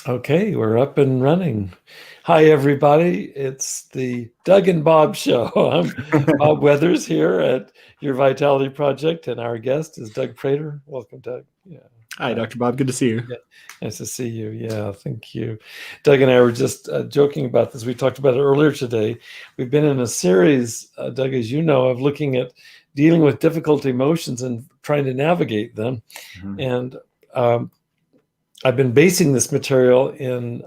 Okay, we're up and running. Hi, everybody. It's the Doug and Bob Show. I'm Bob Weathers here at Your Vitality Project, and our guest is Doug Prater. Welcome, Doug. Yeah. Hi, Dr. Bob. Good to see you. Yeah, nice to see you. Yeah, thank you. Doug and I were just joking about this. We talked about it earlier today. We've been in a series, Doug, as you know, of looking at dealing with difficult emotions and trying to navigate them. Mm-hmm. And I've been basing this material in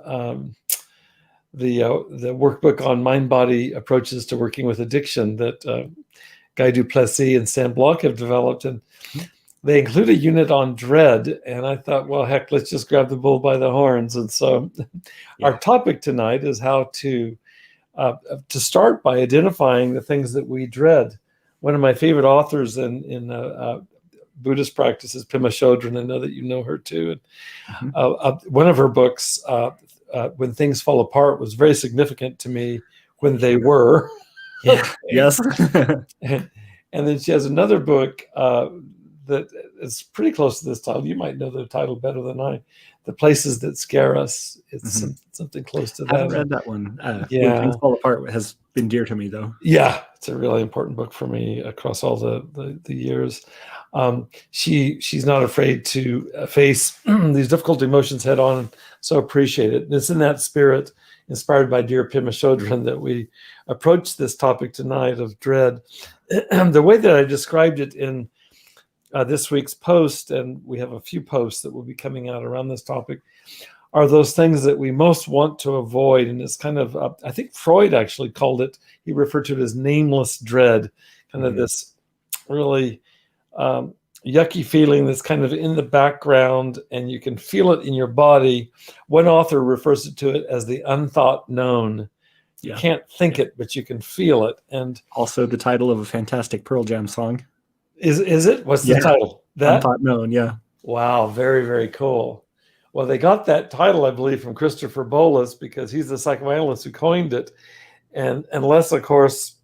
the workbook on mind-body approaches to working with addiction that 𝗩𝗫𝗄𝗄𝗧 and Sam Block have developed, and they include a unit on dread. And I thought, well, heck, let's just grab the bull by the horns. And so, our topic tonight is how to start by identifying the things that we dread. One of my favorite authors in Buddhist practices, 𝗵𝗵𝘁, I know that you know her too. And one of her books, When Things Fall Apart, was very significant to me when they were. Yes. And then she has another book that is pretty close to this title. You might know the title better than I. The Places That Scare Us. It's something close to that. I haven't read that one. When Things Fall Apart has been dear to me, though. Yeah, it's a really important book for me across all the years. She's not afraid to face these difficult emotions head on, and so appreciate it. And it's in that spirit, inspired by dear 𝗵𝗵𝘁, that we approach this topic tonight of dread. The way that I described it in this week's post, and we have a few posts that will be coming out around this topic, are those things that we most want to avoid. And it's kind of, I think Freud actually called it, he referred to it as nameless dread, kind of this really yucky feeling that's kind of in the background and you can feel it in your body. One author refers to it as the unthought known. You can't think it, but you can feel it. And also the title of a fantastic Pearl Jam song. Is it? What's the title? That? Unthought known, yeah. Wow, very, very cool. Well, they got that title, I believe, from 𝗪𝗲𝗄𝗧, because he's the psychoanalyst who coined it. And unless, of course,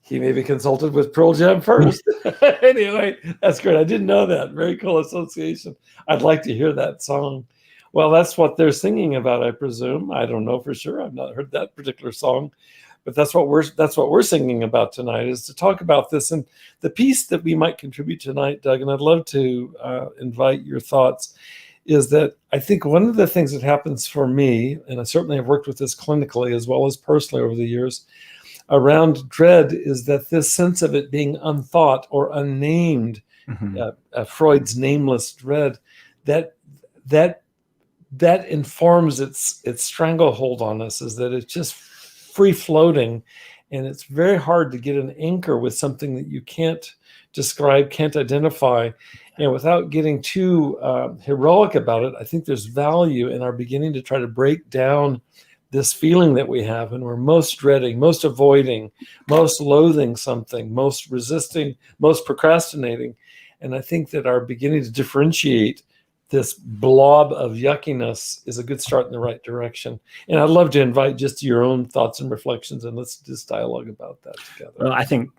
he maybe consulted with Pearl Jam first. Anyway, that's great. I didn't know that. Very cool association. I'd like to hear that song. Well, that's what they're singing about, I presume. I don't know for sure. I've not heard that particular song, but that's what we're singing about tonight, is to talk about this. And the piece that we might contribute tonight, Doug, and I'd love to invite your thoughts, is that I think one of the things that happens for me, and I certainly have worked with this clinically as well as personally over the years, around dread, is that this sense of it being unthought or unnamed, Freud's nameless dread, that informs its stranglehold on us, is that it's just free floating, and it's very hard to get an anchor with something that you can't describe, can't identify. And without getting too heroic about it, I think there's value in our beginning to try to break down this feeling that we have, and we're most dreading, most avoiding, most loathing something, most resisting, most procrastinating. And I think that our beginning to differentiate this blob of yuckiness is a good start in the right direction. And I'd love to invite just your own thoughts and reflections, and let's just dialogue about that together. Well, I think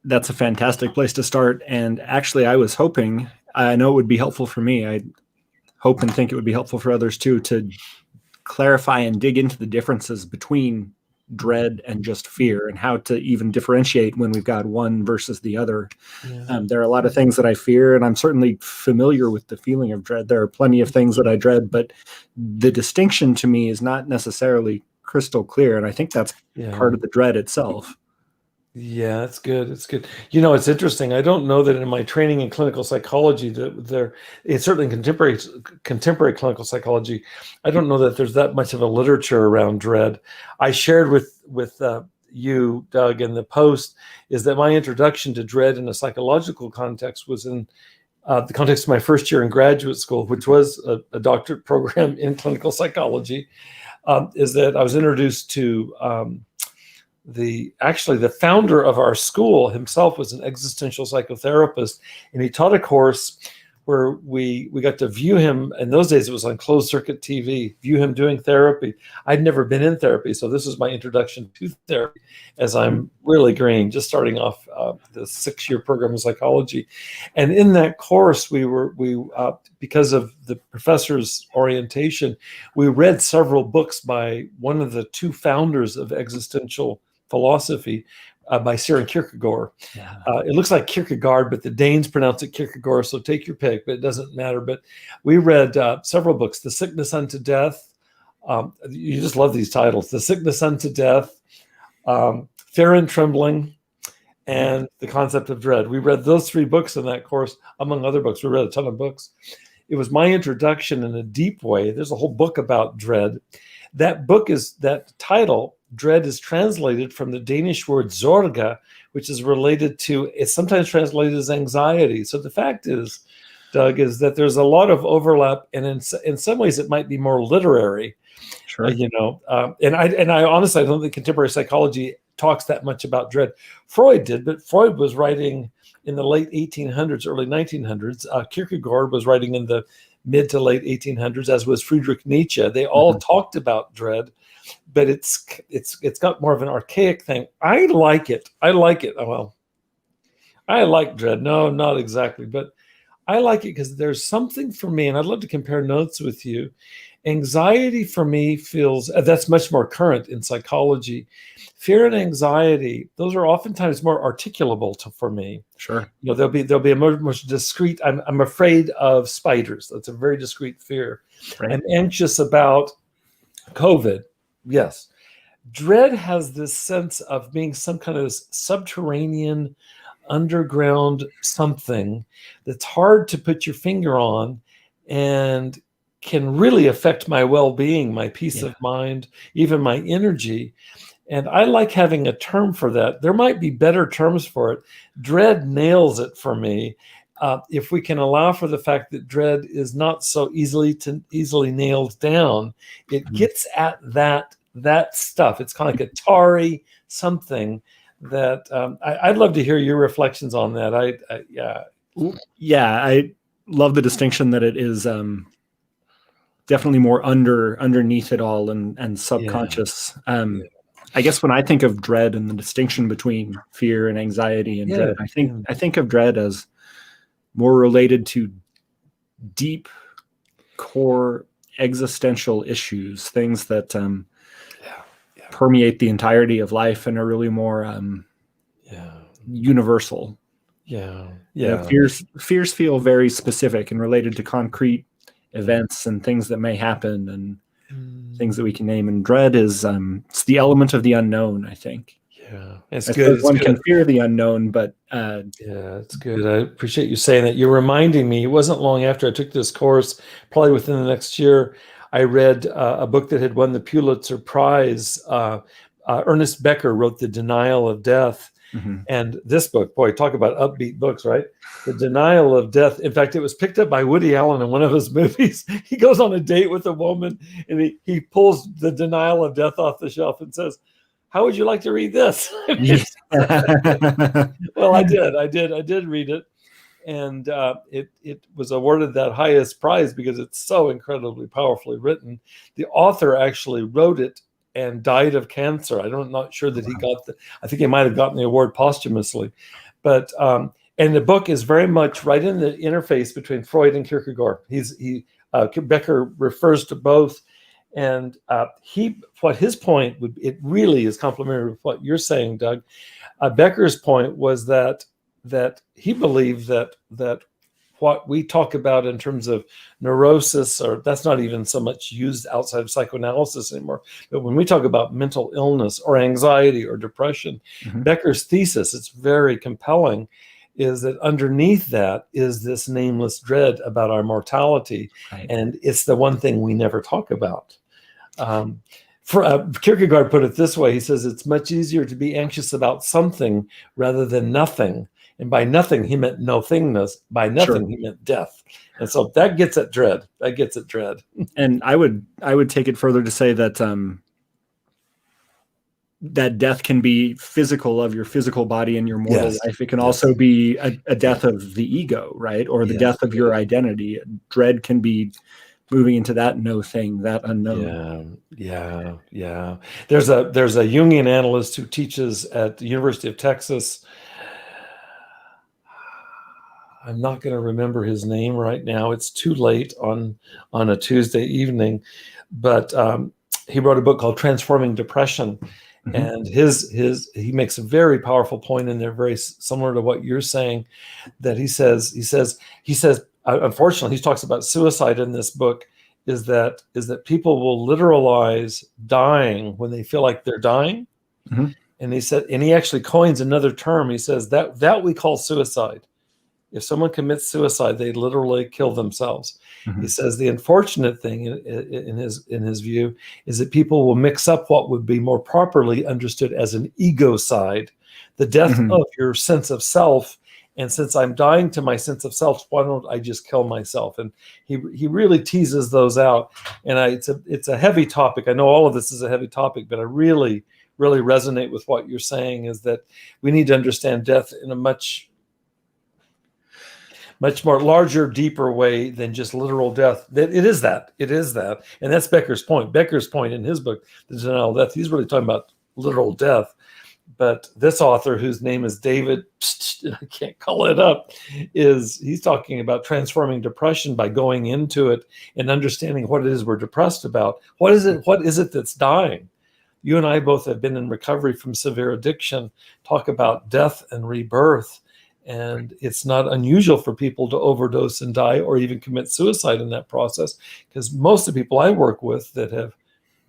that's a fantastic place to start. And actually, I was hoping, I know it would be helpful for me, I hope and think it would be helpful for others too, to clarify and dig into the differences between dread and just fear, and how to even differentiate when we've got one versus the other. There are a lot of things that I fear, and I'm certainly familiar with the feeling of dread. There are plenty of things that I dread, but the distinction to me is not necessarily crystal clear, and I think that's part of the dread itself. Yeah, it's good. It's good. You know, it's interesting. I don't know that in my training in clinical psychology that it's certainly in contemporary clinical psychology, I don't know that there's that much of a literature around dread. I shared with you, Doug, in the post, is that my introduction to dread in a psychological context was in the context of my first year in graduate school, which was a doctorate program in clinical psychology, is that I was introduced to the founder of our school himself was an existential psychotherapist, and he taught a course where we got to view him. In those days, it was on closed circuit TV, view him doing therapy. I'd never been in therapy, so this was my introduction to therapy as I'm really green, just starting off the 6-year program of psychology. And in that course, we because of the professor's orientation, we read several books by one of the 2 founders of existential philosophy, by 𝗓𝗍𝗓𝗄. Yeah. It looks like Kierkegaard, but the Danes pronounce it Kierkegaard, so take your pick, but it doesn't matter. But we read several books, The Sickness Unto Death. You just love these titles. The Sickness Unto Death, Fear and Trembling, and The Concept of Dread. We read those 3 books in that course, among other books. We read a ton of books. It was my introduction in a deep way. There's a whole book about dread. That title, Dread, is translated from the Danish word 𝗁ge, which is related to, it's sometimes translated as anxiety. So the fact is, Doug, is that there's a lot of overlap, and in some ways it might be more literary. Sure. And I honestly, I don't think contemporary psychology talks that much about dread. Freud did, but Freud was writing in the late 1800s, early 1900s. Kierkegaard was writing in the mid to late 1800s, as was Friedrich Nietzsche. They all talked about dread, but it's got more of an archaic thing. I like it. Well, I like dread. No, not exactly, but I like it because there's something for me, and I'd love to compare notes with you. Anxiety for me feels, that's much more current in psychology. Fear and anxiety, those are oftentimes more articulable for me. Sure. There'll be a more discrete, I'm afraid of spiders. That's a very discrete fear. Right. I'm anxious about COVID. Yes. Dread has this sense of being some kind of subterranean, underground something that's hard to put your finger on and can really affect my well-being, my peace of mind, even my energy. And I like having a term for that. There might be better terms for it. Dread nails it for me. If we can allow for the fact that dread is not so easily nailed down, it gets at that stuff. It's kind of like a tarry something that I'd love to hear your reflections on that. I love the distinction that it is definitely more underneath it all and subconscious. I guess when I think of dread and the distinction between fear and anxiety and dread, I think of dread as more related to deep core existential issues, things that permeate the entirety of life and are really more universal. Fears feel very specific and related to concrete events and things that may happen and things that we can name. And dread is it's the element of the unknown, I think. It's good. One can fear the unknown, but it's good. I appreciate you saying that. You're reminding me, it wasn't long after I took this course, probably within the next year, I read a book that had won the Pulitzer Prize. Ernest Becker wrote The Denial of Death. And this book, boy, talk about upbeat books, right? The Denial of Death. In fact, it was picked up by Woody Allen in one of his movies. He goes on a date with a woman and he pulls The Denial of Death off the shelf and says, "How would you like to read this?" Well, I did read it. And it was awarded that highest prize because it's so incredibly powerfully written. The author actually wrote it and died of cancer. I'm not sure that he got I think he might have gotten the award posthumously. But, and the book is very much right in the interface between Freud and Kierkegaard. Becker refers to both. And what his point it really is complementary with what you're saying, Doug. Becker's point was that he believed that what we talk about in terms of neurosis, or that's not even so much used outside of psychoanalysis anymore, but when we talk about mental illness or anxiety or depression, Becker's thesis, it's very compelling, is that underneath that is this nameless dread about our mortality. Right. And it's the one thing we never talk about. Kierkegaard put it this way. He says, it's much easier to be anxious about something rather than nothing. And by nothing, he meant nothingness. By nothing, he meant death. And so that gets at dread. And I would take it further to say that that death can be physical of your physical body and your mortal Yes. life. It can also be a death of the ego, right? Or the death of your identity. Dread can be moving into that no thing, that unknown. Yeah. There's a Jungian analyst who teaches at the University of Texas. I'm not going to remember his name right now. It's too late on a Tuesday evening, but he wrote a book called Transforming Depression. And he makes a very powerful point in there, very similar to what you're saying, that he says, unfortunately, he talks about suicide in this book, is that people will literalize dying when they feel like they're dying. And he said, and he actually coins another term. He says that we call suicide. If someone commits suicide, they literally kill themselves. He says the unfortunate thing in his view is that people will mix up what would be more properly understood as an ego-cide, the death of your sense of self. And since I'm dying to my sense of self, why don't I just kill myself? And he really teases those out. And it's a heavy topic. I know all of this is a heavy topic, but I really resonate with what you're saying, is that we need to understand death in a much more larger, deeper way than just literal death. It is that. And that's Becker's point. Becker's point in his book, The Denial of Death, he's really talking about literal death. But this author, whose name is David, I can't call it up, he's talking about transforming depression by going into it and understanding what it is we're depressed about. What is it that's dying? You and I both have been in recovery from severe addiction, talk about death and rebirth. And it's not unusual for people to overdose and die, or even commit suicide in that process, because most of the people I work with that have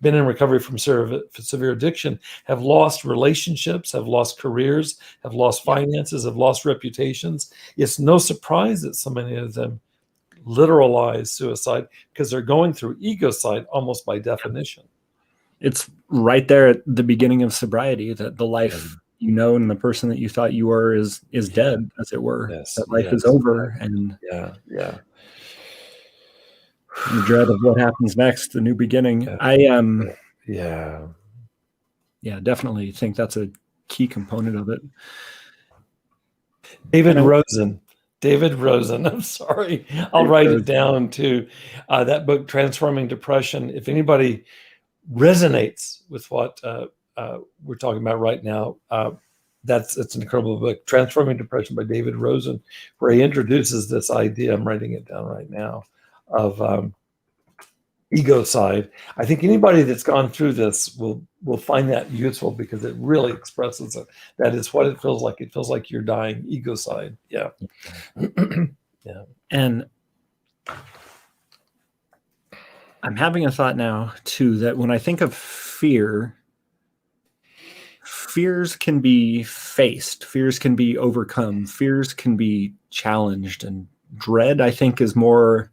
been in recovery from severe addiction have lost relationships, have lost careers, have lost finances, have lost reputations. It's no surprise that so many of them literalize suicide, because they're going through ego-cide almost by definition. It's right there at the beginning of sobriety, that the life you know and the person that you thought you were is dead, as it were. That life is over. And the dread of what happens next, the new beginning. I definitely think that's a key component of it. David Rosen, I'm sorry, I'll write it down too. That book, Transforming Depression, if anybody resonates with what we're talking about right now, it's an incredible book, Transforming Depression by David Rosen, where he introduces this idea, I'm writing it down right now, of ego-cide. I think anybody that's gone through this will find that useful, because it really expresses it. That is what it feels like. It feels like you're dying, ego-cide. Yeah. And I'm having a thought now too, that when I think of fears can be faced, fears can be overcome, fears can be challenged, and dread, I think, is more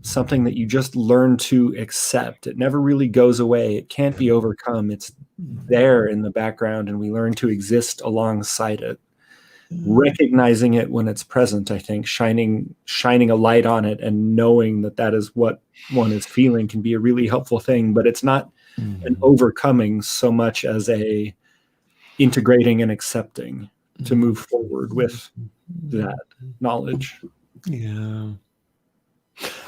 something that you just learn to accept. It never really goes away. It can't be overcome. It's there in the background, and we learn to exist alongside it, recognizing it when it's present. I think shining a light on it and knowing that is what one is feeling can be a really helpful thing. But it's not an overcoming so much as a integrating and accepting to move forward with that knowledge. Yeah.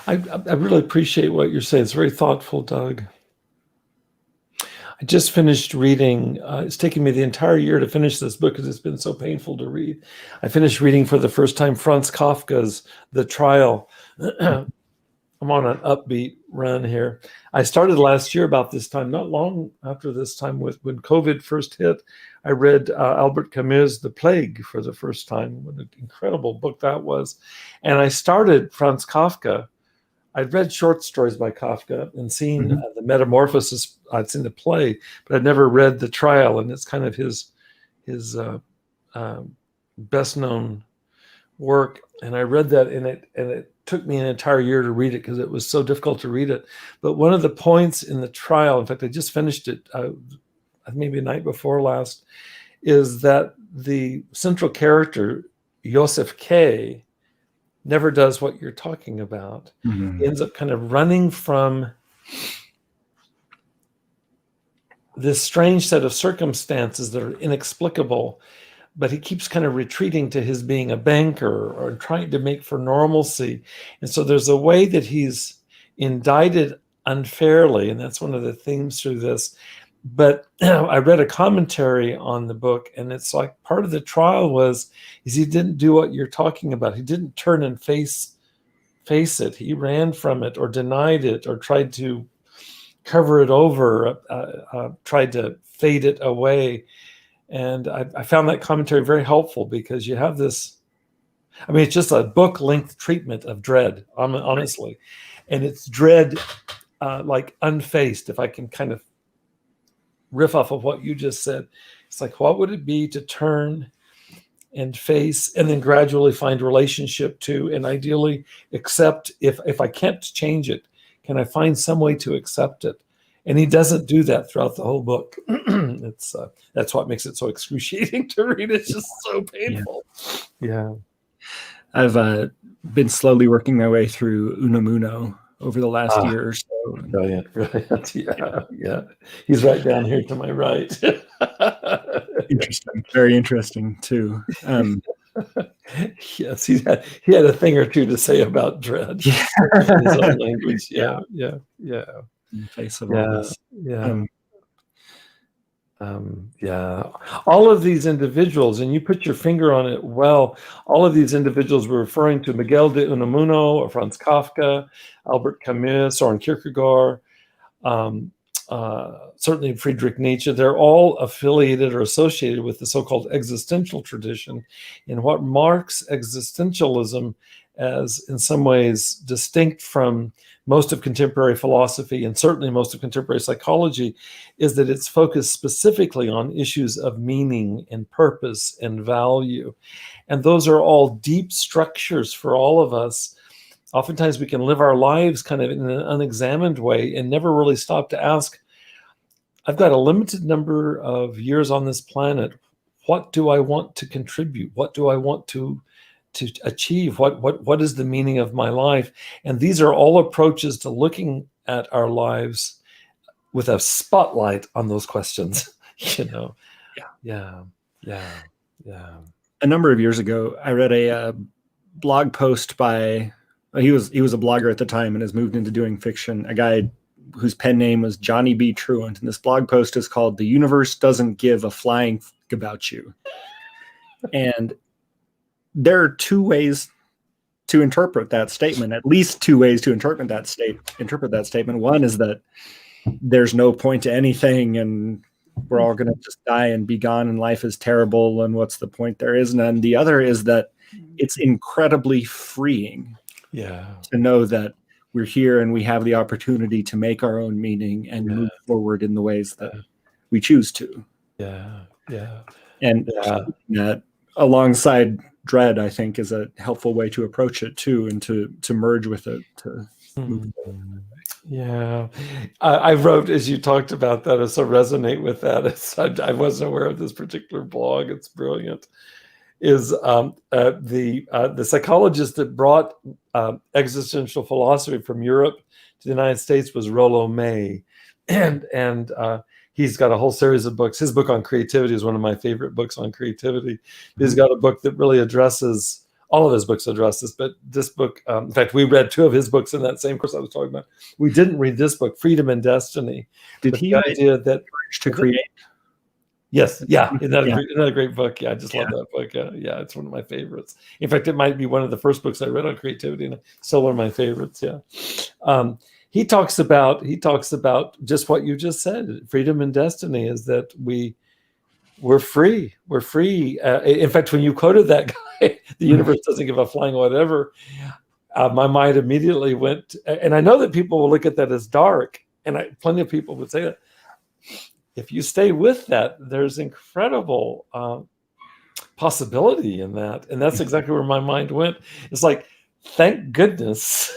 I really appreciate what you're saying. It's very thoughtful, Doug. I just finished reading, it's taken me the entire year to finish this book because it's been so painful to read. I finished reading for the first time Franz Kafka's The Trial. I'm on an upbeat run here. I started last year about this time, not long after this time, when COVID first hit. I read 𝗷𝗚𝗄 Camus' The Plague for the first time. What an incredible book that was. And I started Franz Kafka. I'd read short stories by Kafka and seen the Metamorphosis. I'd seen the play, but I'd never read The Trial, and it's kind of his best known work. And I read that in it, and it took me an entire year to read it because it was so difficult to read it. But one of the points in The Trial, in fact, I just finished it maybe the night before last, is that the central character, 𝗷𝗚𝐿𝐴, never does what you're talking about. He ends up kind of running from this strange set of circumstances that are inexplicable, but he keeps kind of retreating to his being a banker or trying to make for normalcy. And so there's a way that he's indicted unfairly, and that's one of the themes through this. But I read a commentary on the book, and it's like part of the trial is he didn't do what you're talking about. He didn't turn and face it. He ran from it or denied it or tried to cover it over, tried to fade it away. And I found that commentary very helpful, because you have this, I mean, it's just a book-length treatment of dread, honestly. And it's dread like unfaced, if I can kind of riff off of what you just said. It's like, what would it be to turn and face and then gradually find relationship to, and ideally accept, if I can't change it, can I find some way to accept it? And he doesn't do that throughout the whole book. It's that's what makes it so excruciating to read. It's just so painful. Yeah. I've been slowly working my way through Unamuno over the last year or so. Brilliant. Yeah. He's right down here to my right. Interesting. Very interesting too. Yes, he had a thing or two to say about dread. Yeah. In his own language. Yeah. In the face of all this. All of these individuals, and you put your finger on it well, all of these individuals were referring to Miguel de Unamuno or Franz Kafka, Albert Camus, Soren Kierkegaard, certainly Friedrich Nietzsche. They're all affiliated or associated with the so-called existential tradition, and what marks existentialism as in some ways distinct from most of contemporary philosophy, and certainly most of contemporary psychology, is that it's focused specifically on issues of meaning and purpose and value. And those are all deep structures for all of us. Oftentimes we can live our lives kind of in an unexamined way and never really stop to ask, I've got a limited number of years on this planet. What do I want to contribute? What do I want to achieve? What is the meaning of my life? And these are all approaches to looking at our lives with a spotlight on those questions. Yeah. A number of years ago, I read a blog post by he was a blogger at the time and has moved into doing fiction, a guy whose pen name was Johnny B. Truant, and this blog post is called "The Universe Doesn't Give a Flying F*** About You." And there are two ways to interpret that statement, at least two ways to interpret that statement. One is that there's no point to anything and we're all going to just die and be gone and life is terrible and what's the point? There is none. The other is that it's incredibly freeing to know that we're here and we have the opportunity to make our own meaning and move forward in the ways that we choose to. And that alongside dread, I think, is a helpful way to approach it too, and to merge with it, to move forward. I wrote, as you talked about that, I so resonate with that. I wasn't aware of this particular blog. It's brilliant. Is the psychologist that brought existential philosophy from Europe to the United States was Rollo May, and he's got a whole series of books. His book on creativity is one of my favorite books on creativity. He's got a book that really addresses, all of his books address this, but this book, in fact, we read two of his books in that same course I was talking about. We didn't read this book, Freedom and Destiny. Did he idea that to create? Yes, another great book. I just love that book. It's one of my favorites. In fact, it might be one of the first books I read on creativity, and still one of my favorites. He talks about just what you just said. Freedom and destiny is that we're free. We're free. In fact, when you quoted that guy, the universe doesn't give a flying whatever, my mind immediately went, and I know that people will look at that as dark, and plenty of people would say that. If you stay with that, there's incredible possibility in that. And that's exactly where my mind went. It's like, thank goodness.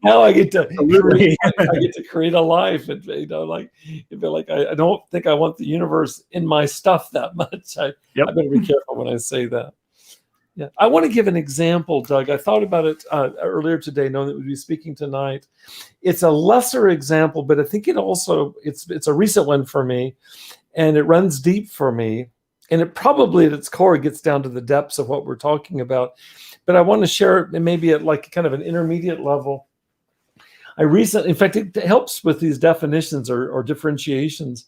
Now I get to create a life. And, I don't think I want the universe in my stuff that much. I better be careful when I say that. Yeah, I want to give an example, Doug. I thought about it earlier today, knowing that we'd be speaking tonight. It's a lesser example, but I think it's a recent one for me, and it runs deep for me. And it probably at its core gets down to the depths of what we're talking about. But I want to share it maybe at like kind of an intermediate level. In fact, it helps with these definitions or differentiations.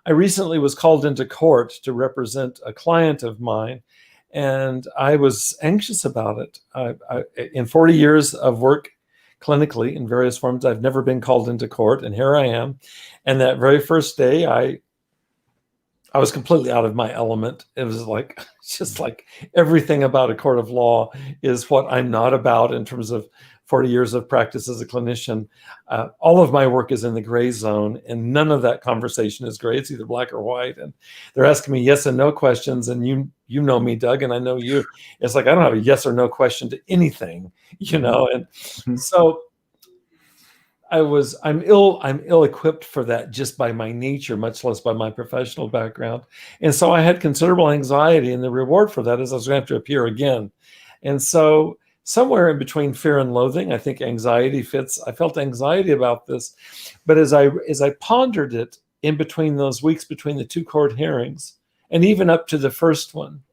I recently was called into court to represent a client of mine, and I was anxious about it. In 40 years of work clinically in various forms, I've never been called into court, and here I am. And that very first day, I was completely out of my element. It was like, just like everything about a court of law is what I'm not about in terms of 40 years of practice as a clinician. All of my work is in the gray zone, and none of that conversation is gray. It's either black or white. And they're asking me yes and no questions. And you know me, Doug, and I know you. It's like, I don't have a yes or no question to anything, you know? And so I'm ill equipped for that just by my nature, much less by my professional background. And so I had considerable anxiety, and the reward for that is I was going to have to appear again. And so somewhere in between fear and loathing, I think anxiety fits. I felt anxiety about this, but as I pondered it in between those weeks between the two court hearings, and even up to the first one,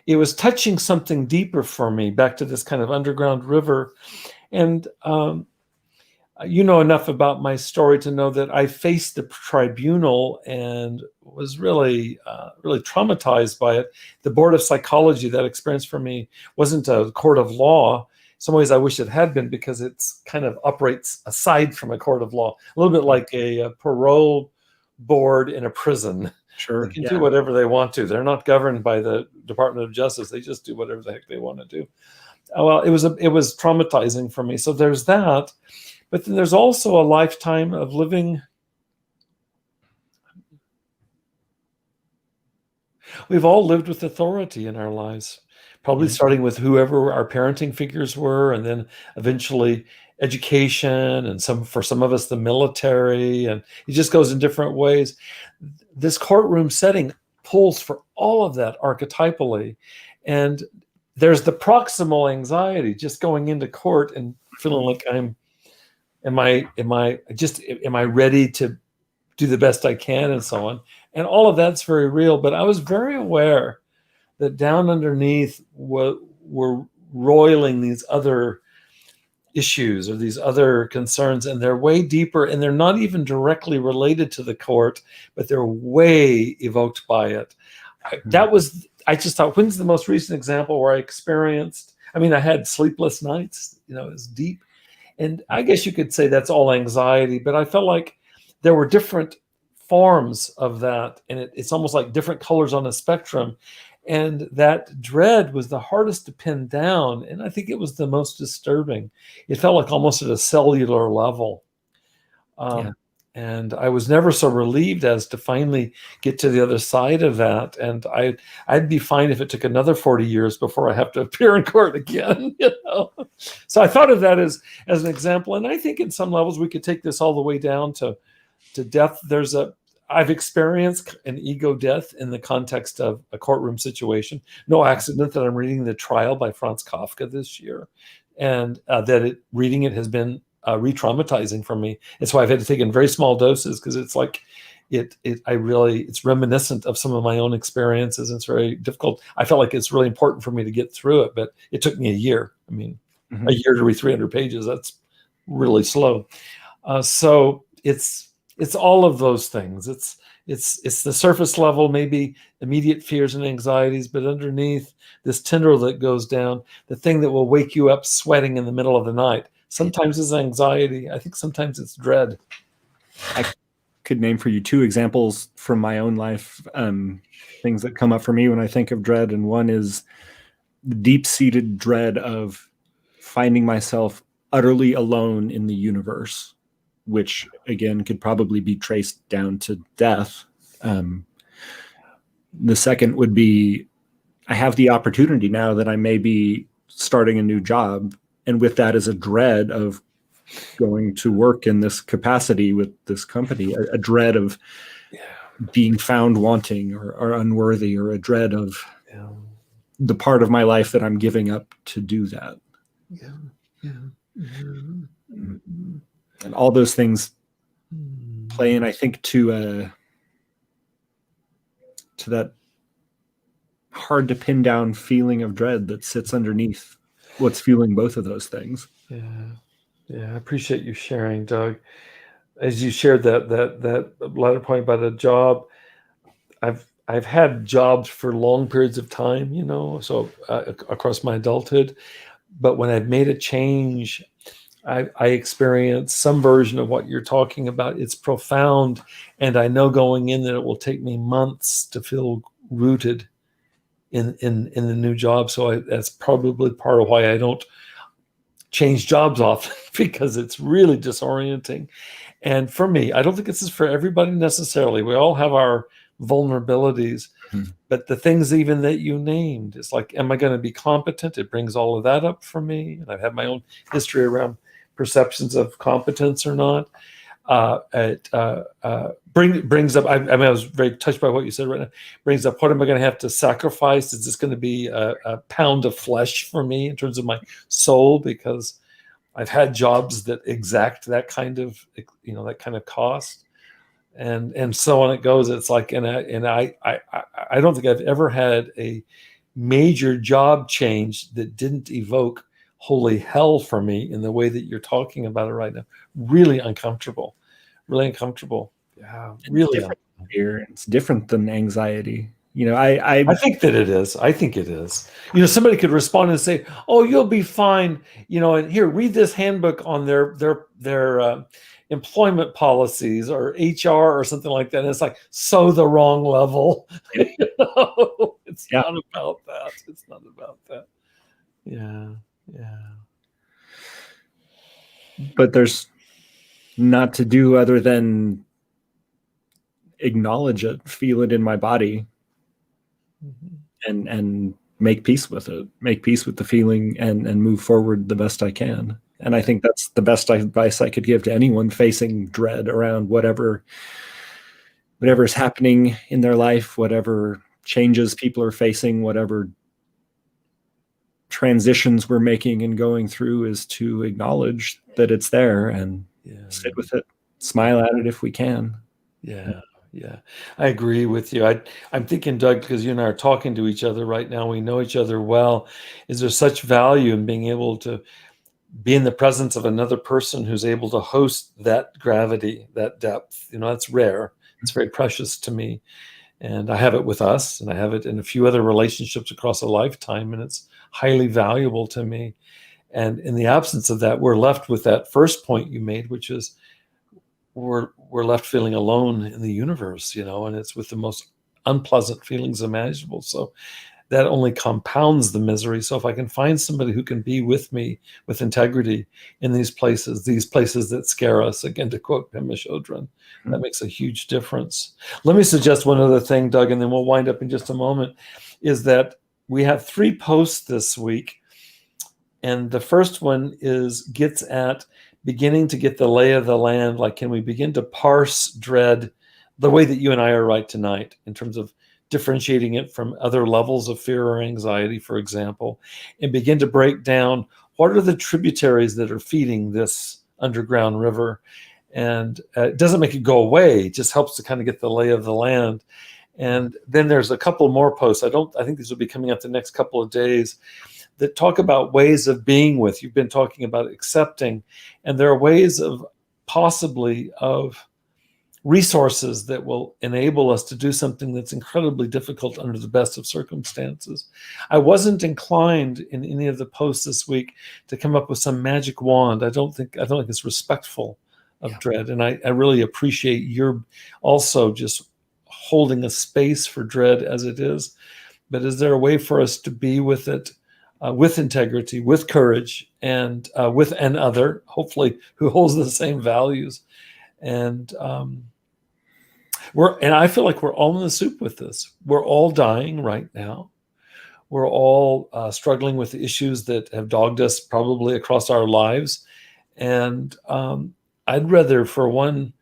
it was touching something deeper for me, back to this kind of underground river. And you know enough about my story to know that I faced the tribunal and was really traumatized by it. The board of psychology, that experience for me wasn't a court of law. In some ways I wish it had been, because it's kind of operates aside from a court of law, a little bit like a parole board in a prison. Sure. They can do whatever they want to. They're not governed by the Department of Justice. They just do whatever the heck they want to do. Well, it was traumatizing for me. So there's that. But then there's also a lifetime of living. We've all lived with authority in our lives, probably starting with whoever our parenting figures were, and then eventually education, and for some of us, the military, and it just goes in different ways. This courtroom setting pulls for all of that archetypally. And there's the proximal anxiety, just going into court and feeling like am I ready to do the best I can, and so on. And all of that's very real. But I was very aware that down underneath were roiling these other issues or these other concerns, and they're way deeper, and they're not even directly related to the court, but they're way evoked by it. I just thought, when's the most recent example where I experienced, I had sleepless nights, it was deep. And I guess you could say that's all anxiety, but I felt like there were different forms of that, and it's almost like different colors on a spectrum. And that dread was the hardest to pin down, and I think it was the most disturbing. It felt like almost at a cellular level. And I was never so relieved as to finally get to the other side of that. And I'd be fine if it took another 40 years before I have to appear in court again. So I thought of that as an example. And I think in some levels we could take this all the way down to death. I've experienced an ego death in the context of a courtroom situation. No accident that I'm reading The Trial by Franz Kafka this year, and reading it has been re-traumatizing for me. It's why I've had to take in very small doses, because it's like it's reminiscent of some of my own experiences. It's very difficult. I felt like it's really important for me to get through it, but it took me a year. A year to read 300 pages. That's really slow. So it's all of those things. It's the surface level, maybe immediate fears and anxieties, but underneath this tendril that goes down, the thing that will wake you up sweating in the middle of the night. Sometimes it's anxiety. I think sometimes it's dread. I could name for you two examples from my own life, things that come up for me when I think of dread. And one is the deep-seated dread of finding myself utterly alone in the universe, which again could probably be traced down to death. The second would be, I have the opportunity now that I may be starting a new job, and with that is a dread of going to work in this capacity with this company, a dread of being found wanting or unworthy, or a dread of the part of my life that I'm giving up to do that. Yeah. Yeah. Mm-hmm. And all those things play in, I think, to that hard to pin down feeling of dread that sits underneath what's fueling both of those things. Yeah. Yeah. I appreciate you sharing, Doug. As you shared that latter point about a job, I've had jobs for long periods of time, so across my adulthood. But when I've made a change, I experience some version of what you're talking about. It's profound, and I know going in that it will take me months to feel rooted in the new job. So that's probably part of why I don't change jobs often, because it's really disorienting. And for me, I don't think this is for everybody necessarily. We all have our vulnerabilities, but the things even that you named, it's like, am I going to be competent? It brings all of that up for me. And I've had my own history around perceptions of competence or not. It brings up, I was very touched by what you said right now, brings up, what am I going to have to sacrifice? Is this going to be a pound of flesh for me in terms of my soul? Because I've had jobs that exact that kind of, that kind of cost. And so on it goes. It's like, and I don't think I've ever had a major job change that didn't evoke holy hell for me in the way that you're talking about it right now. Really uncomfortable. Yeah, really. It's different than anxiety. I think that it is. I think it is. Somebody could respond and say, "Oh, you'll be fine." And here, read this handbook on their employment policies or HR or something like that. And it's like, so the wrong level. It's not about that. It's not about that. Yeah. But there's not to do other than acknowledge it, feel it in my body, and make peace with it, make peace with the feeling, and move forward the best I can. And I think that's the best advice I could give to anyone facing dread around whatever is happening in their life, whatever changes people are facing, whatever transitions we're making and going through, is to acknowledge that it's there and sit with it, smile at it if we can. Yeah. I agree with you. I'm thinking, Doug, because you and I are talking to each other right now, we know each other well. Is there such value in being able to be in the presence of another person who's able to host that gravity, that depth? That's rare. It's very precious to me. And I have it with us, and I have it in a few other relationships across a lifetime, and it's highly valuable to me. And in the absence of that, we're left with that first point you made, which is we're left feeling alone in the universe, and it's with the most unpleasant feelings imaginable. So that only compounds the misery. So if I can find somebody who can be with me with integrity in these places that scare us, again, to quote 𝗵𝗫𝗁, that makes a huge difference. Let me suggest one other thing, Doug, and then we'll wind up in just a moment, is that we have 3 posts this week. And the first one gets at beginning to get the lay of the land. Like, can we begin to parse dread the way that you and I are right tonight, in terms of differentiating it from other levels of fear or anxiety, for example, and begin to break down what are the tributaries that are feeding this underground river. And it doesn't make it go away. It just helps to kind of get the lay of the land. And then there's a couple more posts. I think these will be coming out the next couple of days, that talk about ways of being with. You've been talking about accepting, and there are ways of possibly of resources that will enable us to do something that's incredibly difficult under the best of circumstances. I wasn't inclined in any of the posts this week to come up with some magic wand. I don't think it's respectful of dread. And I really appreciate your also just holding a space for dread as it is. But is there a way for us to be with it, with integrity, with courage, and with an other, hopefully, who holds the same values? And I feel like we're all in the soup with this. We're all dying right now. We're all struggling with issues that have dogged us probably across our lives. And I'd rather, for one,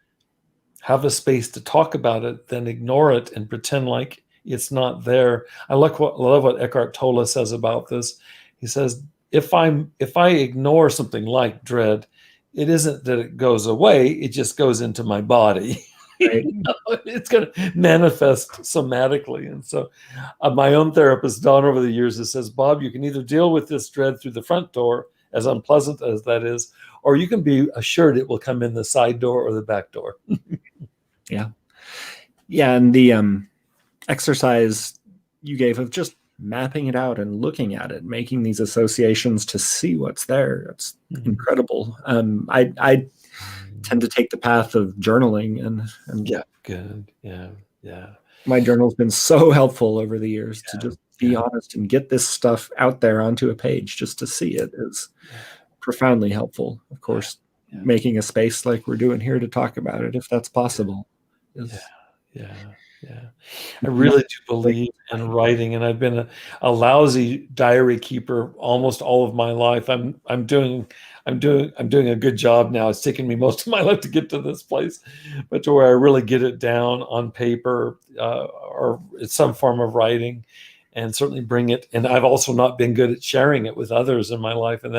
have a space to talk about it than ignore it and pretend like it's not there. I love what Eckhart Tolle says about this. He says, if I ignore something like dread, it isn't that it goes away, it just goes into my body. Right. It's going to manifest somatically. And so my own therapist, Don, over the years, has says, Bob, you can either deal with this dread through the front door, as unpleasant as that is, or you can be assured it will come in the side door or the back door. Yeah. Yeah. And the exercise you gave of just mapping it out and looking at it, making these associations to see what's there, it's incredible. I tend to take the path of journaling, and yeah, good. Yeah. My journal's been so helpful over the years to just be honest and get this stuff out there onto a page. Just to see it is profoundly helpful. Of course, making a space like we're doing here to talk about it, if that's possible. Yeah. I really do believe in writing, and I've been a lousy diary keeper almost all of my life. I'm doing a good job now. It's taken me most of my life to get to this place, but to where I really get it down on paper or it's some form of writing, and certainly bring it. And I've also not been good at sharing it with others in my life, and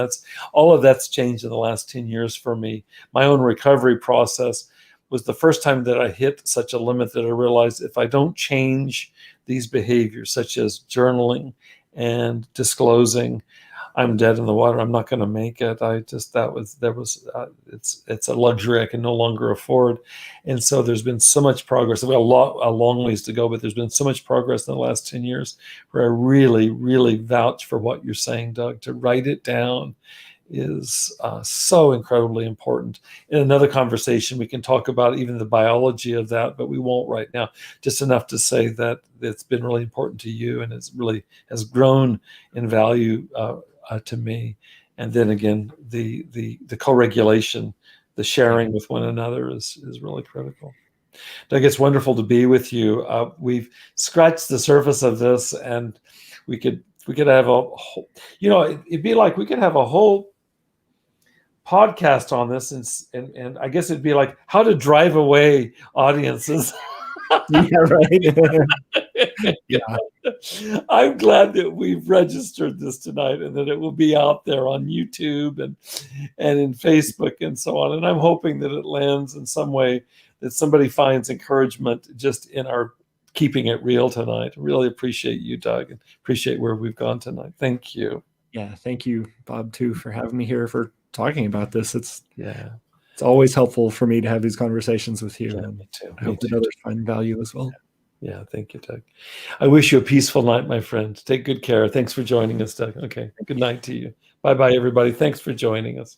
all of that's changed in the last 10 years for me. My own recovery process was the first time that I hit such a limit that I realized if I don't change these behaviors, such as journaling and disclosing, I'm dead in the water. I'm not going to make it. It's a luxury I can no longer afford. And so there's been so much progress. I've got a long ways to go, but there's been so much progress in the last 10 years where I really, really vouch for what you're saying, Doug. To write it down is so incredibly important. In another conversation, we can talk about even the biology of that, but we won't right now. Just enough to say that it's been really important to you, and it's really has grown in value to me. And then again, the co-regulation, the sharing with one another is really critical. Doug, it's wonderful to be with you. We've scratched the surface of this, and we could have a whole, it'd be like we could have a whole podcast on this, and I guess it'd be like how to drive away audiences. Yeah, right. Yeah. I'm glad that we've registered this tonight and that it will be out there on YouTube and in Facebook and so on. And I'm hoping that it lands in some way, that somebody finds encouragement just in our keeping it real tonight. Really appreciate you, Doug, and appreciate where we've gone tonight. Thank you. Yeah, thank you, Bob, too, for having me here, for talking about this. It's always helpful for me to have these conversations with you. Yeah, me too. I hope that others find value as well. Yeah, thank you, Doug. I wish you a peaceful night, my friend. Take good care. Thanks for joining us, Doug. Okay, good night to you. Bye-bye, everybody. Thanks for joining us.